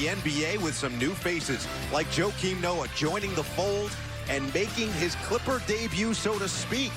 The NBA with some new faces, like Joakim Noah joining the fold and making his Clipper debut, so to speak,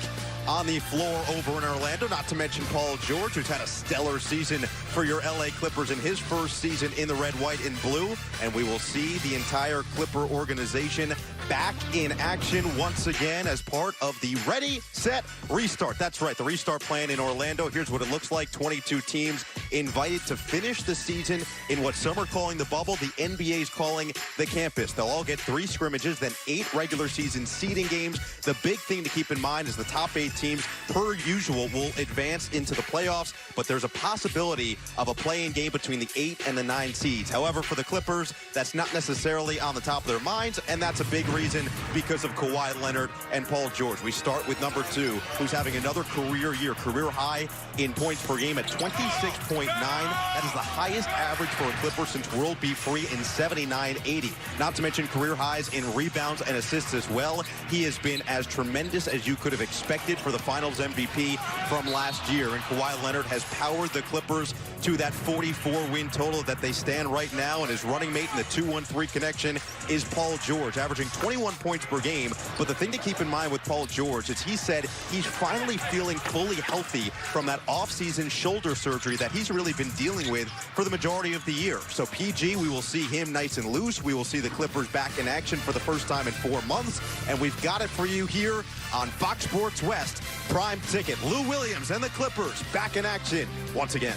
on the floor over in Orlando. Not to mention Paul George, who's had a stellar season for your LA Clippers in his first season in the red, white, and blue. And we will see the entire Clipper organization back in action once again as part of the Ready, Set, Restart. That's right, the restart plan in Orlando. Here's what it looks like. 22 teams invited to finish the season in what some are calling the bubble, the NBA's calling the campus. They'll all get 3 scrimmages, then 8 regular season seeding games. The big thing to keep in mind is the top 8 teams, per usual, will advance into the playoffs, but there's a possibility of a play-in game between the 8 and the 9 seeds. However, for the Clippers, that's not necessarily on the top of their minds, and that's a big reason because of Kawhi Leonard and Paul George. We start with number 2, who's having another career year, career high in points per game at 26.9. That is the highest average for a Clipper since World B. Free in 79-80. Not to mention career highs in rebounds and assists as well. He has been as tremendous as you could have expected for the Finals MVP from last year, and Kawhi Leonard has powered the Clippers to that 44-win total that they stand right now, and his running mate in the 2-1-3 connection is Paul George, averaging 21 points per game. But the thing to keep in mind with Paul George is he said he's finally feeling fully healthy from that off-season shoulder surgery that he's really been dealing with for the majority of the year. So PG, we will see him nice and loose. We will see the Clippers back in action for the first time in 4 months, and we've got it for you here on Fox Sports West Prime Ticket. Lou Williams and the Clippers back in action once again.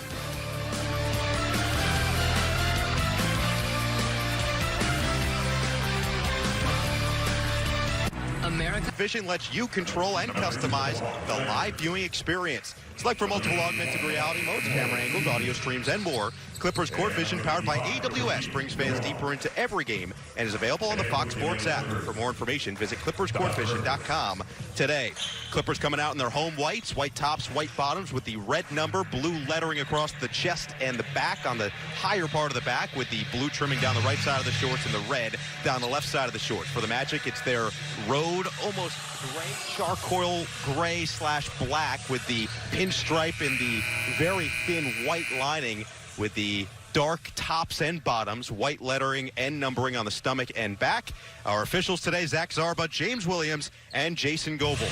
America Vision lets you control and customize the live viewing experience. Select for multiple augmented reality modes, camera angles, audio streams, and more. Clippers Court Vision, powered by AWS, brings fans deeper into every game and is available on the Fox Sports app. For more information, visit ClippersCourtVision.com today. Clippers coming out in their home whites, white tops, white bottoms with the red number, blue lettering across the chest and the back on the higher part of the back, with the blue trimming down the right side of the shorts and the red down the left side of the shorts. For the Magic, it's their road, almost gray, charcoal gray / black with the pinstripe and the very thin white lining, with the dark tops and bottoms, white lettering and numbering on the stomach and back. Our officials today, Zach Zarba, James Williams, and Jason Goebel.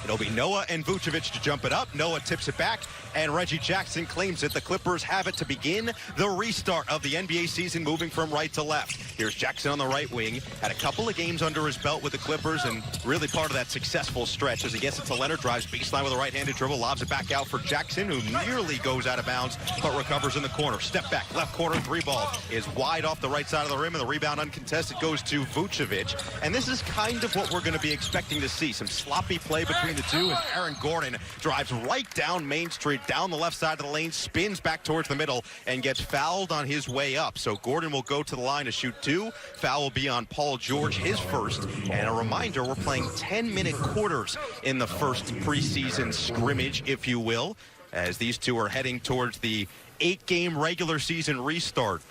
It'll be Noah and Vucevic to jump it up. Noah tips it back, and Reggie Jackson claims it. The Clippers have it to begin the restart of the NBA season, moving from right to left. Here's Jackson on the right wing. Had a couple of games under his belt with the Clippers, and really part of that successful stretch as he gets it to Leonard, drives baseline with a right-handed dribble, lobs it back out for Jackson, who nearly goes out of bounds, but recovers in the corner. Step back, left corner, 3-ball is wide off the right side of the rim, and the rebound uncontested goes to Vucevic. And this is kind of what we're going to be expecting to see. Some sloppy play between the two as Aaron Gordon drives right down Main Street, down the left side of the lane, spins back towards the middle, and gets fouled on his way up. So Gordon will go to the line to shoot 2. Foul will be on Paul George, his first. And a reminder, we're playing 10-minute quarters in the first preseason scrimmage, if you will, as these two are heading towards the 8-game regular season restart,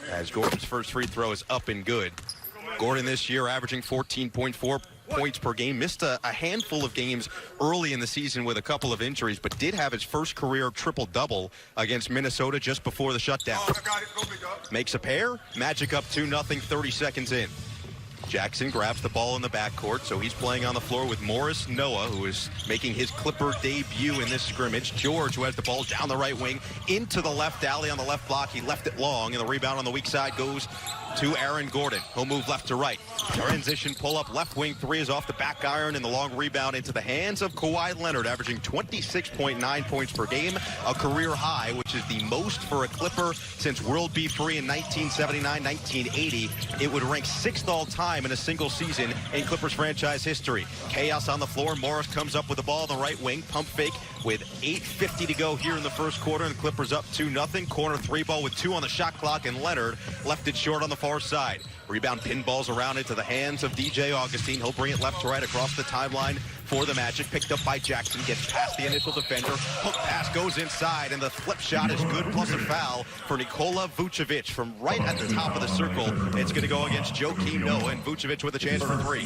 as Gordon's first free throw is up and good. Gordon this year averaging 14.4 points per game, missed a handful of games early in the season with a couple of injuries, but did have his first career triple-double against Minnesota just before the shutdown. Makes a pair, Magic up 2-0, 30 seconds in. Jackson grabs the ball in the backcourt, so he's playing on the floor with Morris Noah, who is making his Clipper debut in this scrimmage. George, who has the ball down the right wing, into the left alley on the left block. He left it long, and the rebound on the weak side goes to Aaron Gordon. He'll move left to right. Transition pull-up, left wing 3 is off the back iron, and the long rebound into the hands of Kawhi Leonard, averaging 26.9 points per game, a career high, which is the most for a Clipper since World B. Free in 1979-1980. It would rank 6th all-time in a single season in Clippers franchise history. Chaos on the floor. Morris comes up with the ball on the right wing. Pump fake with 8:50 to go here in the first quarter, and the Clippers up 2-0. Corner 3-ball with 2 on the shot clock, and Leonard left it short on the far side. Rebound pinballs around into the hands of DJ Augustine. He'll bring it left to right across the timeline for the Magic. Picked up by Jackson, gets past the initial defender. Hook pass goes inside, and the flip shot is good, plus a foul for Nikola Vucevic from right at the top of the circle. It's going to go against Joakim Noah, and Vucevic with a chance for 3.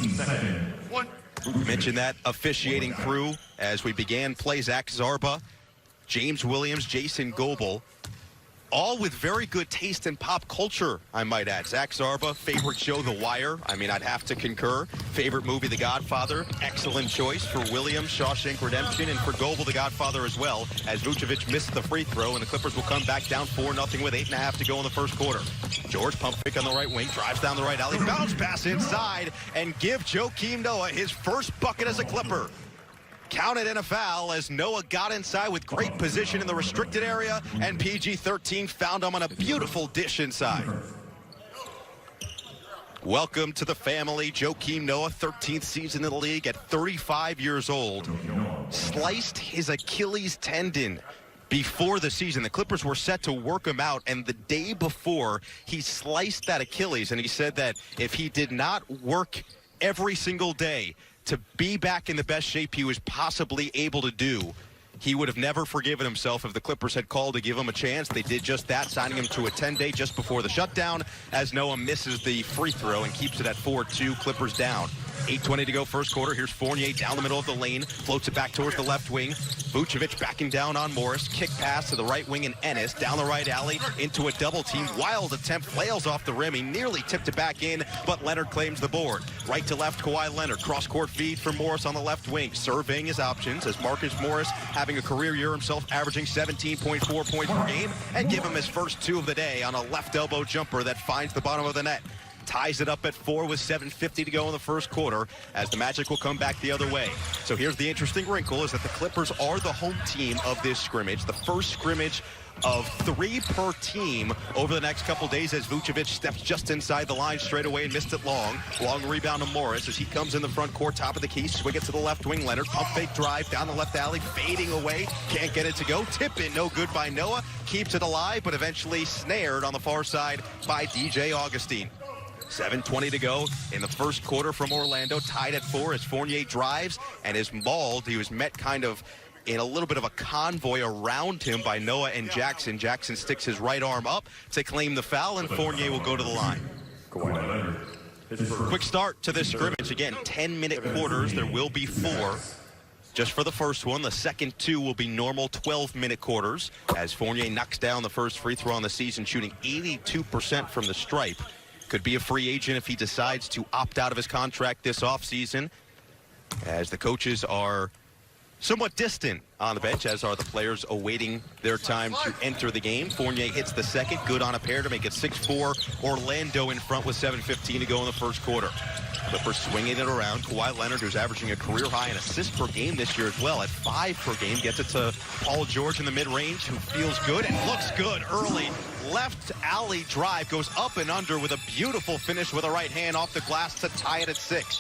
Mentioned that officiating crew as we began play. Zach Zarba, James Williams, Jason Goebel. all with very good taste in pop culture, I might add. Zach Zarba, favorite show, The Wire. I mean, I'd have to concur. Favorite movie, The Godfather. Excellent choice for Williams, Shawshank Redemption, and for Goebel, The Godfather as well, as Vucevic missed the free throw, and the Clippers will come back down 4-0 with 8.5 to go in the first quarter. George pump fake on the right wing, drives down the right alley, bounce pass inside, and give Joakim Noah his first bucket as a Clipper. Counted in a foul as Noah got inside with great position in the restricted area, and PG-13 found him on a beautiful dish inside. Welcome to the family. Joakim Noah, 13th season in the league at 35 years old. Sliced his Achilles tendon before the season. The Clippers were set to work him out, and the day before, he sliced that Achilles, and he said that if he did not work every single day to be back in the best shape he was possibly able to do, he would have never forgiven himself if the Clippers had called to give him a chance. They did just that, signing him to a 10-day just before the shutdown, as Noah misses the free throw and keeps it at 4-2, Clippers down. 8:20 to go first quarter. Here's Fournier down the middle of the lane, floats it back towards the left wing. Vucevic backing down on Morris. Kick pass to the right wing, and Ennis down the right alley into a double team. Wild attempt, flails off the rim. He nearly tipped it back in, but Leonard claims the board. Right to left, Kawhi Leonard. Cross-court feed for Morris on the left wing. Surveying his options as Marcus Morris, having a career year himself, averaging 17.4 points per game, and give him his first 2 of the day on a left elbow jumper that finds the bottom of the net. Ties it up at 4 with 7:50 to go in the first quarter, as the Magic will come back the other way. So here's the interesting wrinkle, is that the Clippers are the home team of this scrimmage. The first scrimmage of 3 per team over the next couple days, as Vucevic steps just inside the line straight away and missed it long. Long rebound to Morris as he comes in the front court, top of the key, swing it to the left wing. Leonard, pump fake drive down the left alley, fading away, can't get it to go. Tip in, no good by Noah. Keeps it alive, but eventually snared on the far side by DJ Augustine. 7:20 to go in the first quarter from Orlando, tied at 4 as Fournier drives and is mauled. He was met kind of in a little bit of a convoy around him by Noah and Jackson. Jackson sticks his right arm up to claim the foul, and Fournier will go to the line. Quick start to this scrimmage. Again, 10-minute quarters. There will be 4. Just for the first one. The second 2 will be normal 12-minute quarters, as Fournier knocks down the first free throw on the season, shooting 82% from the stripe. Could be a free agent if he decides to opt out of his contract this offseason, as the coaches are somewhat distant on the bench, as are the players awaiting their time to enter the game. Fournier hits the second, good on a pair to make it 6-4. Orlando in front with 7:15 to go in the first quarter. Clippers swinging it around. Kawhi Leonard, who's averaging a career high in assists per game this year as well, at 5 per game, gets it to Paul George in the mid-range, who feels good and looks good early. Left alley drive goes up and under with a beautiful finish with a right hand off the glass to tie it at 6.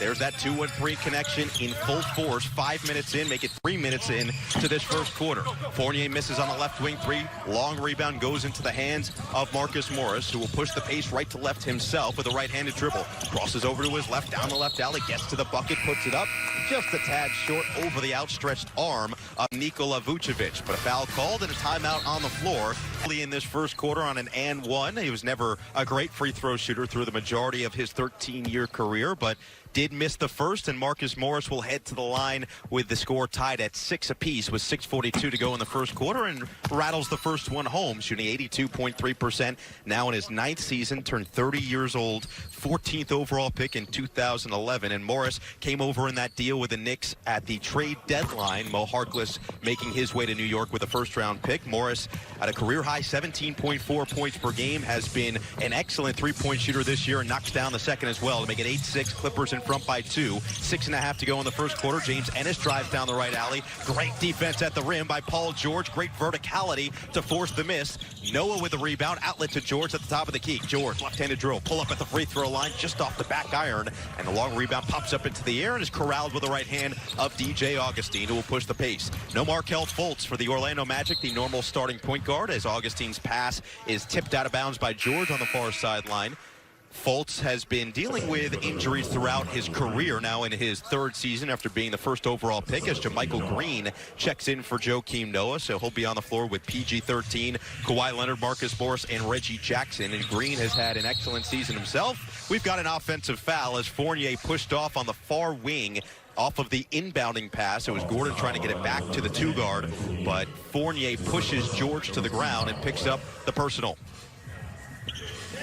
There's that 2-1-3 connection in full force. 5 minutes in, make it 3 minutes in to this first quarter. Fournier misses on the left wing 3. Long rebound goes into the hands of Marcus Morris, who will push the pace right to left himself with a right-handed dribble. Crosses over to his left, down the left alley, gets to the bucket, puts it up just a tad short over the outstretched arm of Nikola Vucevic. But a foul called and a timeout on the floor. In this first quarter on an and 1. He was never a great free throw shooter through the majority of his 13-year career, but did miss the first, and Marcus Morris will head to the line with the score tied at 6 apiece with 6:42 to go in the first quarter, and rattles the first one home, shooting 82.3%. Now in his 9th season, turned 30 years old, 14th overall pick in 2011, and Morris came over in that deal with the Knicks at the trade deadline. Mo Harkless making his way to New York with a first-round pick. Morris at a career-high 17.4 points per game, has been an excellent three-point shooter this year, and knocks down the second as well to make it 8-6. Clippers in front by 2. 6.5 to go in the first quarter. James Ennis drives down the right alley. Great defense at the rim by Paul George. Great verticality to force the miss. Noah with the rebound. Outlet to George at the top of the key. George, left-handed drill. Pull up at the free throw line just off the back iron. And the long rebound pops up into the air and is corralled with the right hand of DJ Augustine, who will push the pace. No Markelle Fultz for the Orlando Magic, the normal starting point guard, as Augustine's pass is tipped out of bounds by George on the far sideline. Fultz has been dealing with injuries throughout his career, now in his 3rd season after being the first overall pick, as JaMychal Green checks in for Joakim Noah, so he'll be on the floor with PG-13, Kawhi Leonard, Marcus Morris, and Reggie Jackson, and Green has had an excellent season himself. We've got an offensive foul as Fournier pushed off on the far wing off of the inbounding pass. It was Gordon trying to get it back to the 2-guard, but Fournier pushes George to the ground and picks up the personal.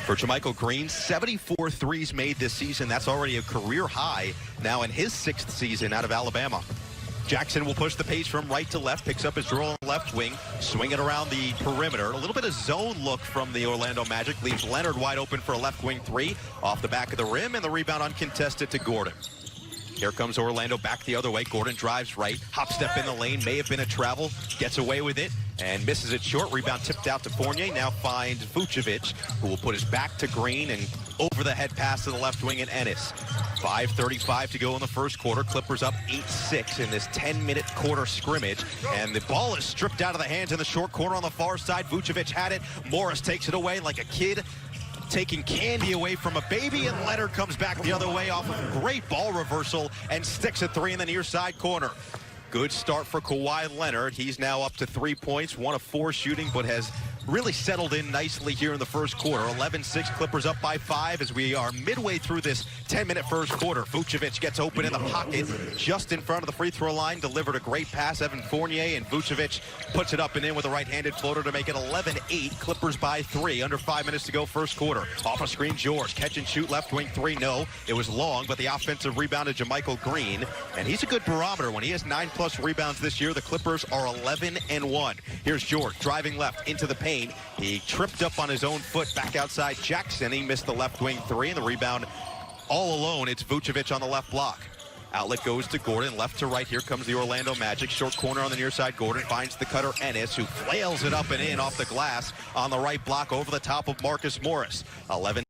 For JaMychal Green, 74 threes made this season. That's already a career high now in his 6th season out of Alabama. Jackson will push the pace from right to left, picks up his draw on the left wing, swing it around the perimeter. A little bit of zone look from the Orlando Magic, leaves Leonard wide open for a left wing 3 off the back of the rim, and the rebound uncontested to Gordon. Here comes Orlando back the other way. Gordon drives right, hop step in the lane, may have been a travel, gets away with it, and misses it short. Rebound tipped out to Fournier, now finds Vucevic, who will put his back to Green, and over the head pass to the left wing and Ennis. 5:35 to go in the first quarter. Clippers up 8-6 in this 10-minute quarter scrimmage, and the ball is stripped out of the hands in the short corner on the far side. Vucevic had it. Morris takes it away like a kid taking candy away from a baby, and Leonard comes back the other way off of a great ball reversal and sticks a 3 in the near side corner. Good start for Kawhi Leonard. He's now up to 3 points, 1 of 4 shooting, but has really settled in nicely here in the first quarter. 11-6, Clippers up by 5 as we are midway through this 10-minute first quarter. Vucevic gets open in the pocket just in front of the free throw line, delivered a great pass. Evan Fournier, and Vucevic puts it up and in with a right-handed floater to make it 11-8. Clippers by 3, under 5 minutes to go first quarter. Off a screen, George, catch and shoot, left wing 3, no. It was long, but the offensive rebound to JaMychal Green, and he's a good barometer. When he has 9+ rebounds this year, the Clippers are 11-1. Here's George driving left into the paint. He tripped up on his own foot back outside Jackson. He missed the left wing 3, and the rebound all alone. It's Vucevic on the left block. Outlet goes to Gordon, left to right. Here comes the Orlando Magic. Short corner on the near side. Gordon finds the cutter Ennis, who flails it up and in off the glass on the right block over the top of Marcus Morris. 11